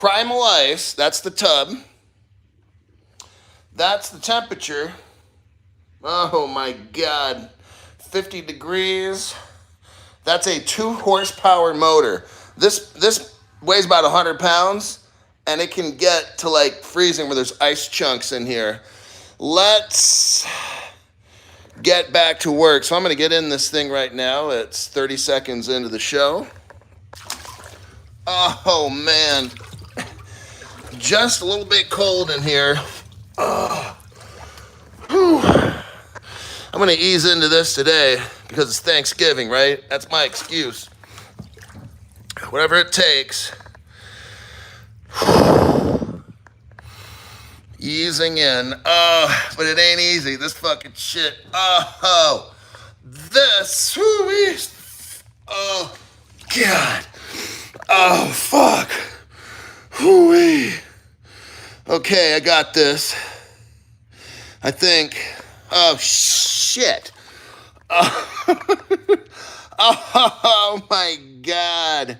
Primal ice, that's the tub. That's the temperature. Oh my God. 50 degrees. That's a 2 horsepower motor. This weighs about 100 pounds and it can get to like freezing where there's ice chunks in here. Let's get back to work. So I'm going to get in this thing right now. It's 30 seconds into the show. Oh man. Just a little bit cold in here. I'm going to ease into this today because it's Thanksgiving, right? That's my excuse. Whatever it takes. Easing in. But it ain't easy. This fucking shit. This. Oh, God. Oh, fuck. Hoo-wee. Okay, I got this. I think. Oh, shit. Oh, my God.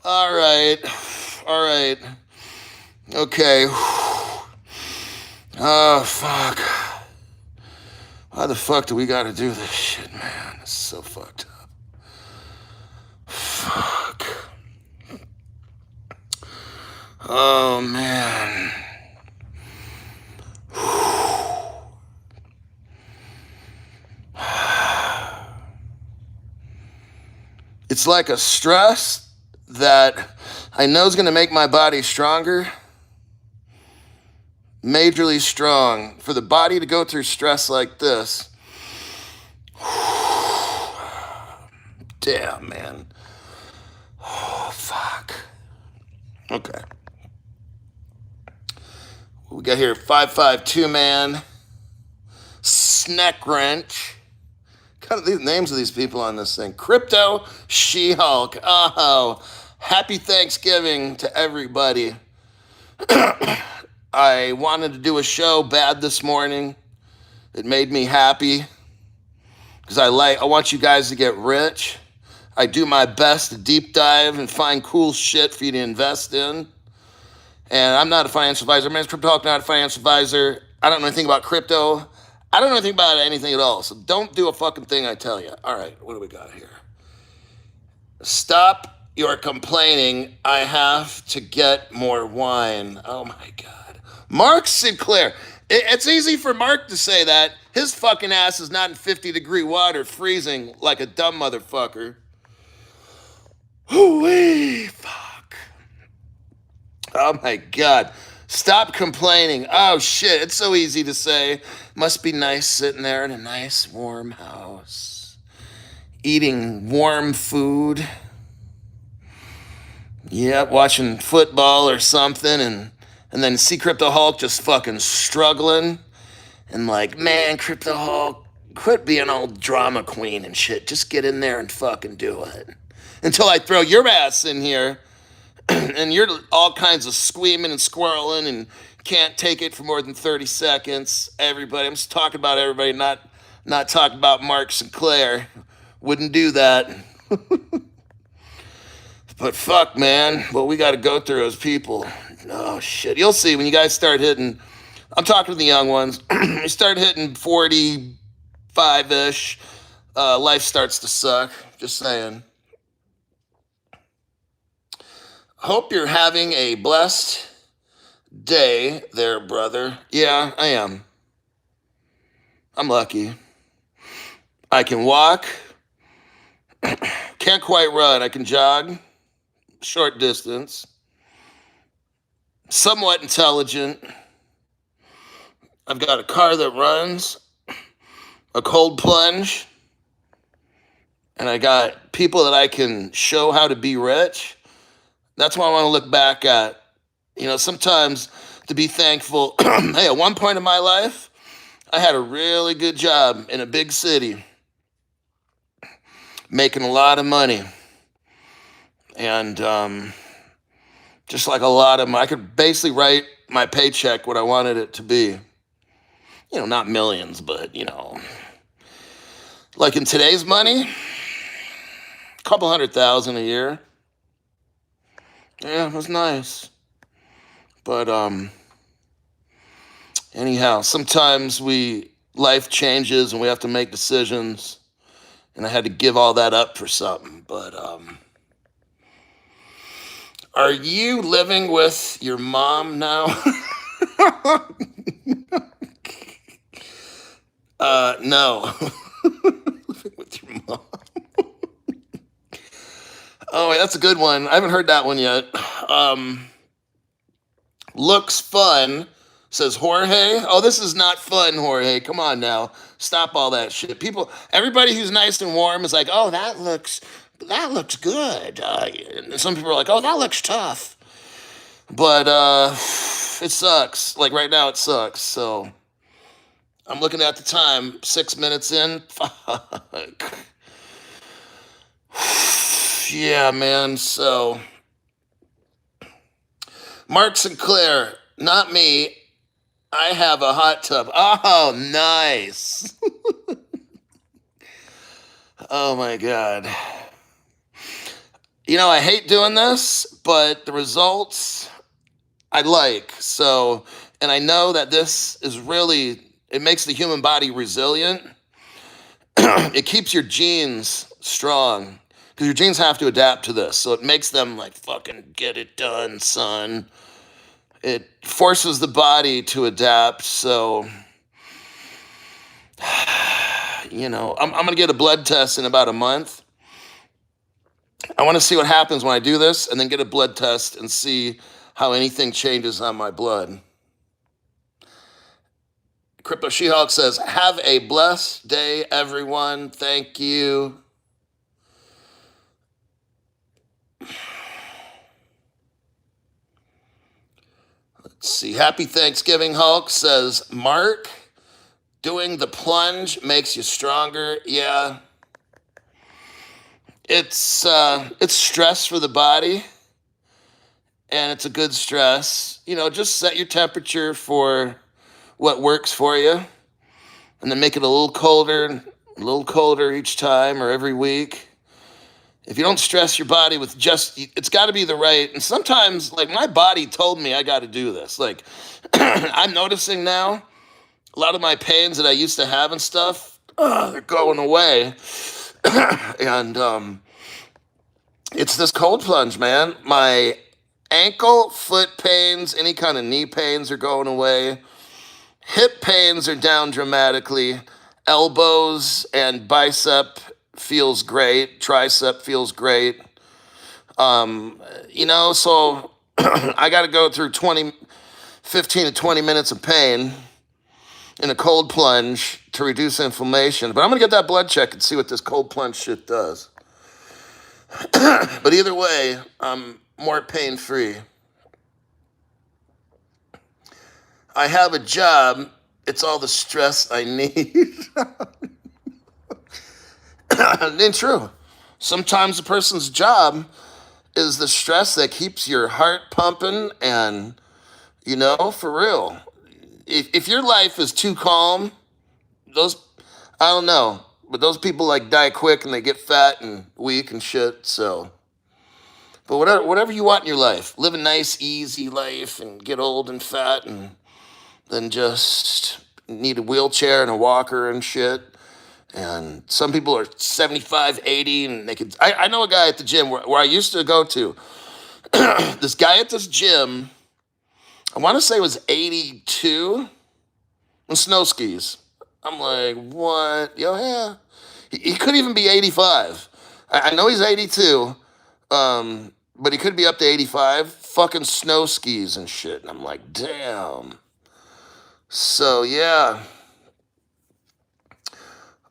All right. Okay. Oh, fuck. Why the fuck do we gotta do this shit, man? This is so fucked up. Fuck. Oh, man. It's like a stress that I know is going to make my body stronger. Majorly strong. For the body to go through stress like this. Damn, man. Oh, fuck. Okay. We got here 552 man. Snack Wrench. Kind of these names of these people on this thing. Crypto She-Hulk. Oh, happy Thanksgiving to everybody. I wanted to do a show bad this morning. It made me happy because I want you guys to get rich. I do my best to deep dive and find cool shit for you to invest in. And I'm not a financial advisor. I'm Crypto Hulk, not a financial advisor. I don't know anything about crypto. I don't know anything about anything at all. So don't do a fucking thing I tell you. All right, what do we got here? Stop your complaining. I have to get more wine. Oh my God. Mark Sinclair. It's easy for Mark to say that. His fucking ass is not in 50-degree water freezing like a dumb motherfucker. Hoo-wee, fuck. Oh my God. Stop complaining. Oh shit, it's so easy to say. Must be nice sitting there in a nice warm house. Eating warm food. Yep, watching football or something and then see Crypto Hulk just fucking struggling. And like, man, Crypto Hulk, quit being all drama queen and shit. Just get in there and fucking do it. Until I throw your ass in here and you're all kinds of squeaming and squirreling and can't take it for more than 30 seconds. Everybody, I'm just talking about everybody, not talking about Mark Sinclair. Wouldn't do that. But fuck, man, what we got to go through as people. Oh, shit. You'll see when you guys start hitting, I'm talking to the young ones, you start hitting 45-ish, life starts to suck. Just saying. Hope you're having a blessed day there, brother. Yeah, I am. I'm lucky. I can walk. Can't quite run. I can jog. Short distance. Somewhat intelligent. I've got a car that runs. A cold plunge. And I got people that I can show how to be rich. That's what I want to look back at. You know, sometimes to be thankful. Hey, at one point in my life, I had a really good job in a big city, making a lot of money. And just like a lot of them, I could basically write my paycheck what I wanted it to be. You know, not millions, but, you know, like in today's money, a couple $100,000 a year. Yeah, it was nice. But anyhow, sometimes life changes and we have to make decisions, and I had to give all that up for something. But are you living with your mom now? No. Living with your mom. Oh, wait, that's a good one. I haven't heard that one yet. Looks fun, says Jorge. Oh, this is not fun, Jorge. Come on now. Stop all that shit. Everybody who's nice and warm is like, oh, that looks good. And some people are like, oh, that looks tough. But it sucks. Like right now, it sucks. So I'm looking at the time, 6 minutes in. Fuck. Yeah, man. So Mark Sinclair, not me. I have a hot tub. Oh, nice. Oh my God. I hate doing this, but the results I like. So, and I know that this is it makes the human body resilient. It keeps your genes strong because your genes have to adapt to this. So it makes them like, fucking get it done, son. It forces the body to adapt. So, I'm going to get a blood test in about a month. I want to see what happens when I do this and then get a blood test and see how anything changes on my blood. Crypto She-Hulk says, have a blessed day, everyone. Thank you. Let's see. Happy Thanksgiving, Hulk, says Mark. Doing the plunge makes you stronger. Yeah. It's stress for the body, and it's a good stress. Just set your temperature for what works for you, and then make it a little colder each time or every week. If you don't stress your body with it's got to be the right. And sometimes, like, my body told me I got to do this. Like, I'm noticing now a lot of my pains that I used to have and stuff, they're going away. And it's this cold plunge, man. My ankle, foot pains, any kind of knee pains are going away. Hip pains are down dramatically. Elbows and bicep feels great. Tricep feels great. So I got to go through 15 to 20 minutes of pain in a cold plunge to reduce inflammation. But I'm going to get that blood check and see what this cold plunge shit does. But either way, I'm more pain-free. I have a job. It's all the stress I need. And true. Sometimes a person's job is the stress that keeps your heart pumping and, for real. If your life is too calm, I don't know, but those people like die quick and they get fat and weak and shit. So, but whatever you want in your life, live a nice, easy life and get old and fat and then just need a wheelchair and a walker and shit. And some people are 75, 80, and I know a guy at the gym where I used to go to. This guy at this gym, I want to say was 82 on snow skis. I'm like, what? Yo, yeah. He could even be 85. I know he's 82, but he could be up to 85. Fucking snow skis and shit. And I'm like, damn. So, yeah.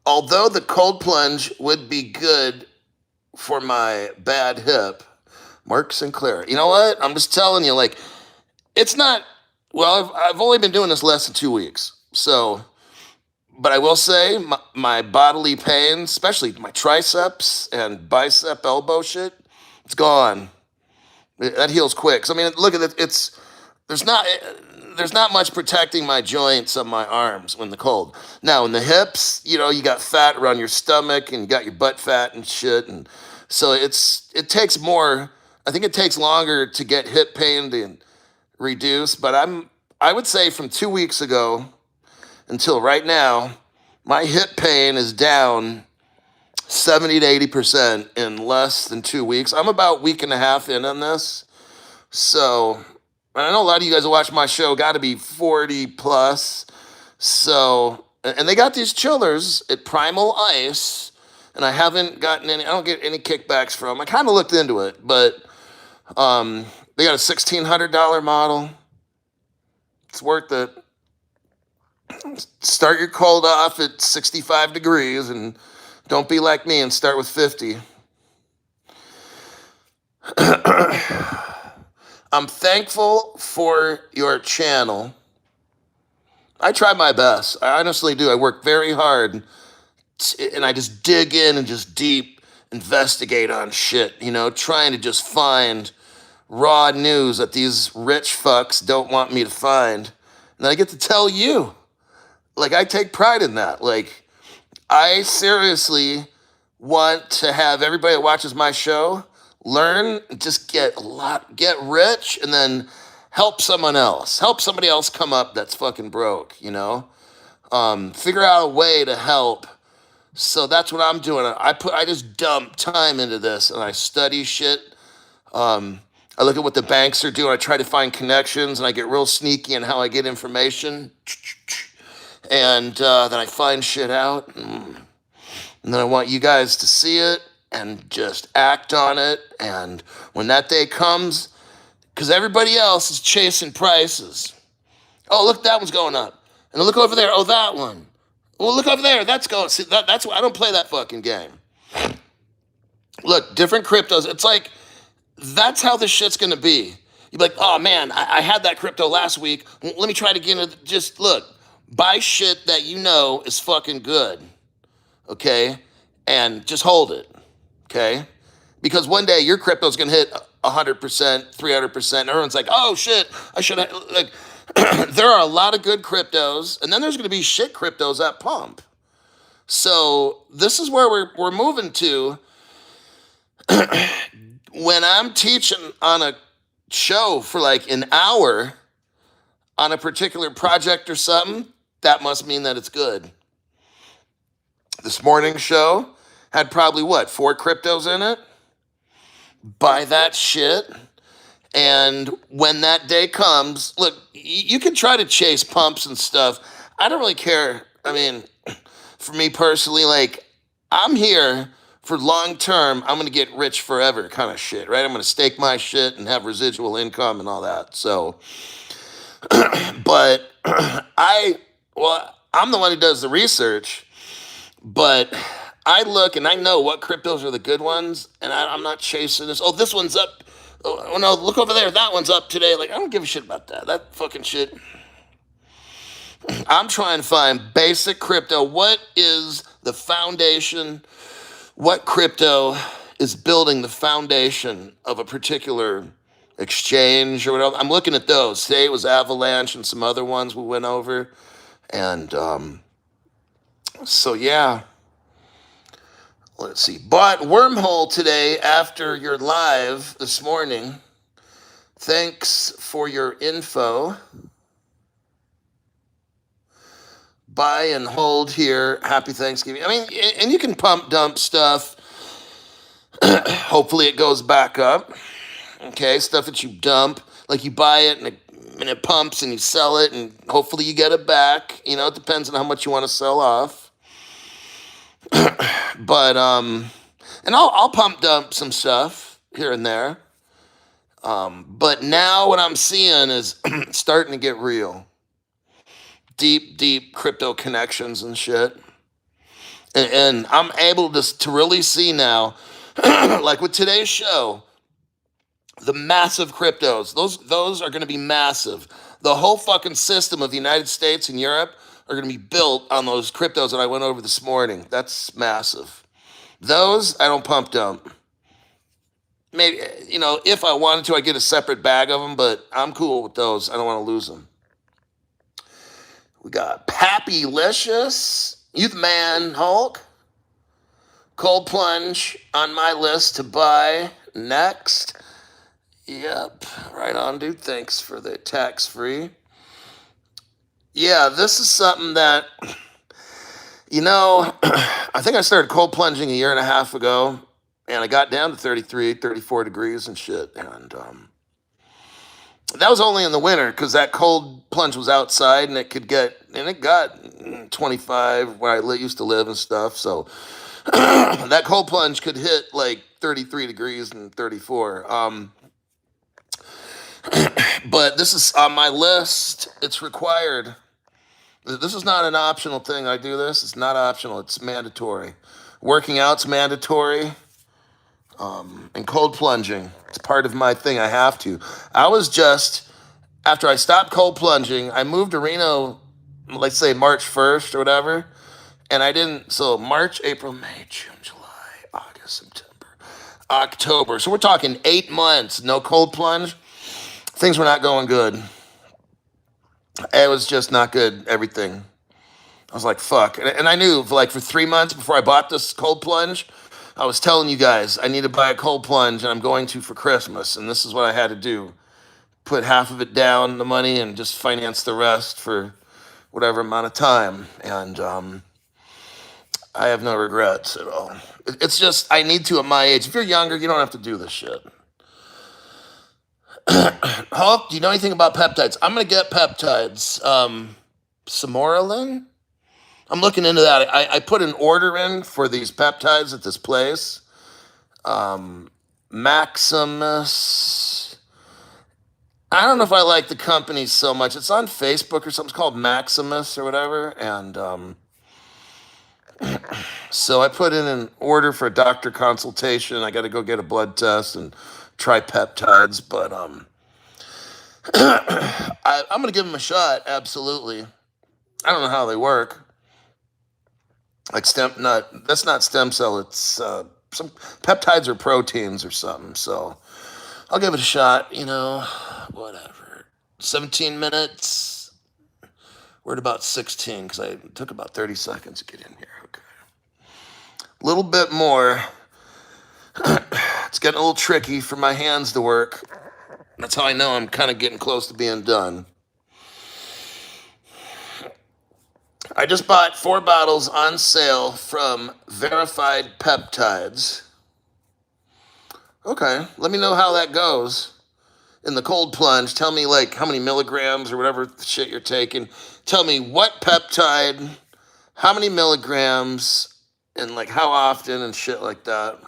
Although the cold plunge would be good for my bad hip, Mark Sinclair, you know what? I'm just telling you, like, it's not, well, I've only been doing this less than 2 weeks. So, but I will say my bodily pains, especially my triceps and bicep elbow shit, it's gone. That heals quick. So, I mean, look at it. There's not much protecting my joints of my arms when the cold. Now, in the hips, you got fat around your stomach and you got your butt fat and shit. And so it takes more, I think it takes longer to get hip pain reduce, but I would say from 2 weeks ago until right now, my hip pain is down 70 to 80% in less than 2 weeks. I'm about a week and a half in on this. So, and I know a lot of you guys who watch my show got to be 40 plus. So, and they got these chillers at Primal Ice, and I haven't gotten any, I don't get any kickbacks from. I kind of looked into it, but they got a $1,600 model. It's worth it. Start your cold off at 65 degrees and don't be like me and start with 50. I'm thankful for your channel. I try my best. I honestly do. I work very hard and I just dig in and just deep investigate on shit, you know, trying to just find raw news that these rich fucks don't want me to find. And then I get to tell you. Like, I take pride in that. Like, I seriously want to have everybody that watches my show learn, just get rich, and then help someone else. Help somebody else come up that's fucking broke, you know? Figure out a way to help. So that's what I'm doing. I just dump time into this, and I study shit. I look at what the banks are doing. I try to find connections, and I get real sneaky in how I get information. And then I find shit out. And then I want you guys to see it and just act on it. And when that day comes, because everybody else is chasing prices. Oh, look, that one's going up. And look over there. Oh, that one. Well, look over there. That's going. See, that's why I don't play that fucking game. Look, different cryptos. It's like, that's how this shit's going to be. You'd be like, oh, man, I had that crypto last week. Let me try to get it. Just look. Buy shit that you know is fucking good, okay? And just hold it, okay? Because one day your crypto's gonna hit 100%, 300%. Everyone's like, oh shit, I should have, like, there are a lot of good cryptos, and then there's gonna be shit cryptos that pump. So this is where we're moving to. When I'm teaching on a show for like an hour on a particular project or something, that must mean that it's good. This morning's show had probably 4 cryptos in it? Buy that shit. And when that day comes, look, you can try to chase pumps and stuff. I don't really care. I mean, for me personally, like, I'm here for long term, I'm going to get rich forever kind of shit, right? I'm going to stake my shit and have residual income and all that. So, but I'm the one who does the research, but I look and I know what cryptos are the good ones, and I'm not chasing this. Oh, this one's up. Oh, no, look over there. That one's up today. Like, I don't give a shit about that. That fucking shit. I'm trying to find basic crypto. What is the foundation? What crypto is building the foundation of a particular exchange or whatever? I'm looking at those. Today it was Avalanche and some other ones we went over. And so, yeah. Let's see. Bought Wormhole today after your live this morning. Thanks for your info. Buy and hold here. Happy Thanksgiving. I mean, and you can pump dump stuff. Hopefully it goes back up. Okay, stuff that you dump. Like you buy it and it pumps and you sell it and hopefully you get it back. You know, it depends on how much you want to sell off. But, and I'll pump dump some stuff here and there. But now what I'm seeing is starting to get real. Deep crypto connections and shit. And I'm able to really see now, like with today's show, the massive cryptos, those are going to be massive. The whole fucking system of the United States and Europe are going to be built on those cryptos that I went over this morning. That's massive. Those, I don't pump dump. Maybe, you know, if I wanted to, I'd get a separate bag of them, but I'm cool with those. I don't want to lose them. We got Pappylicious, Youth Man Hulk, Cold Plunge on my list to buy next. Yep. Right on, dude. Thanks for the tax free. Yeah, this is something that, I think I started cold plunging a year and a half ago, and I got down to 33, 34 degrees and shit. And that was only in the winter because that cold plunge was outside and it got 25 where I used to live and stuff. So that cold plunge could hit like 33 degrees and 34. But this is on my list. It's required. This is not an optional thing. I do this. It's not optional. It's mandatory. Working out's mandatory. And cold plunging. It's part of my thing. I have to. I was just after I stopped cold plunging, I moved to Reno, let's say March 1st or whatever. And I didn't, so March, April, May, June, July, August, September, October. So we're talking 8 months, no cold plunge. Things were not going good. It was just not good, everything. I was like, fuck. And I knew, like, for 3 months before I bought this cold plunge, I was telling you guys, I need to buy a cold plunge, and I'm going to for Christmas. And this is what I had to do. Put half of it down, the money, and just finance the rest for whatever amount of time. And I have no regrets at all. It's just, I need to at my age. If you're younger, you don't have to do this shit. Hulk, do you know anything about peptides? I'm going to get peptides. Samoralin? I'm looking into that. I put an order in for these peptides at this place. Maximus. I don't know if I like the company so much. It's on Facebook or something. It's called Maximus or whatever. And so I put in an order for a doctor consultation. I got to go get a blood test and try peptides. But I'm going to give them a shot. Absolutely. I don't know how they work. Like that's not stem cell. It's some peptides or proteins or something. So I'll give it a shot. Whatever. 17 minutes. We're at about 16 because I took about 30 seconds to get in here. Okay. A little bit more. It's getting a little tricky for my hands to work. That's how I know I'm kind of getting close to being done. I just bought 4 bottles on sale from Verified Peptides. Okay, let me know how that goes. In the cold plunge, tell me like how many milligrams or whatever shit you're taking. Tell me what peptide, how many milligrams, and like how often and shit like that.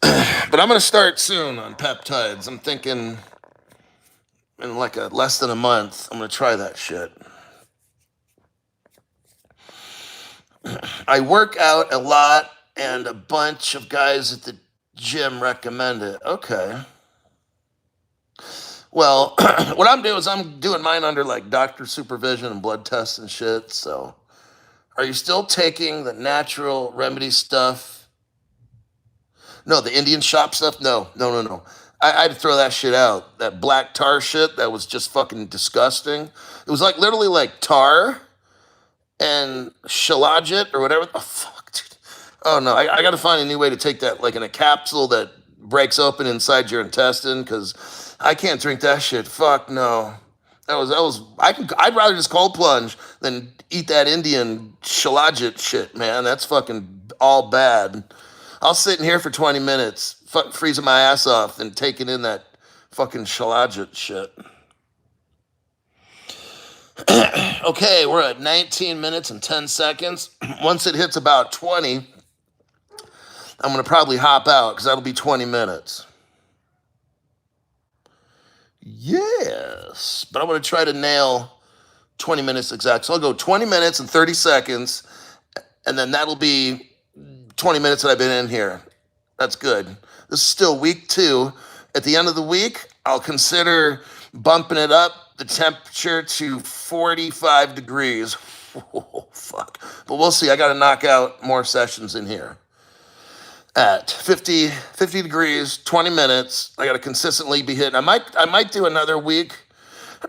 But I'm gonna start soon on peptides. I'm thinking in like less than a month, I'm gonna try that shit. I work out a lot, and a bunch of guys at the gym recommend it. Okay. Well, what I'm doing is I'm doing mine under like doctor supervision and blood tests and shit. So, are you still taking the natural remedy stuff? No, the Indian shop stuff? No, no, no, no. I had to throw that shit out. That black tar shit, that was just fucking disgusting. It was like literally like tar and shilajit or whatever. Oh, fuck, dude. Oh, no. I got to find a new way to take that, like in a capsule that breaks open inside your intestine, because I can't drink that shit. Fuck, no. I'd rather just cold plunge than eat that Indian shilajit shit, man. That's fucking all bad. I'll sit in here for 20 minutes, freezing my ass off, and taking in that fucking shilajit shit. Okay, we're at 19 minutes and 10 seconds. Once it hits about 20, I'm going to probably hop out because that'll be 20 minutes. Yes, but I'm going to try to nail 20 minutes exact. So I'll go 20 minutes and 30 seconds, and then that'll be 20 minutes that I've been in here. That's good. This is still week 2. At the end of the week, I'll consider bumping it up, the temperature to 45 degrees. Oh, fuck. But we'll see. I got to knock out more sessions in here. At 50 degrees, 20 minutes, I got to consistently be hitting. I might do another week.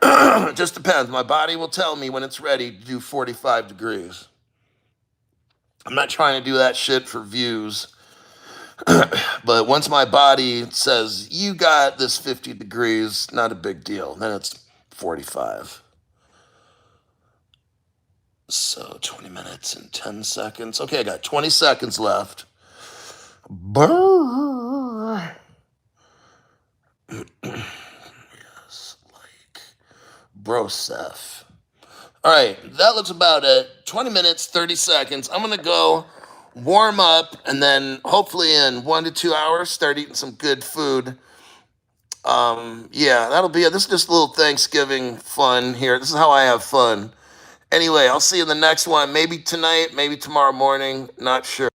It just depends. My body will tell me when it's ready to do 45 degrees. I'm not trying to do that shit for views. But once my body says, you got this 50 degrees, not a big deal. Then it's 45. So 20 minutes and 10 seconds. Okay, I got 20 seconds left. Brrr. Yes, like Broseph. All right, that looks about it. 20 minutes, 30 seconds. I'm going to go warm up and then hopefully in 1 to 2 hours start eating some good food. Yeah, that'll be it. This is just a little Thanksgiving fun here. This is how I have fun. Anyway, I'll see you in the next one. Maybe tonight, maybe tomorrow morning. Not sure.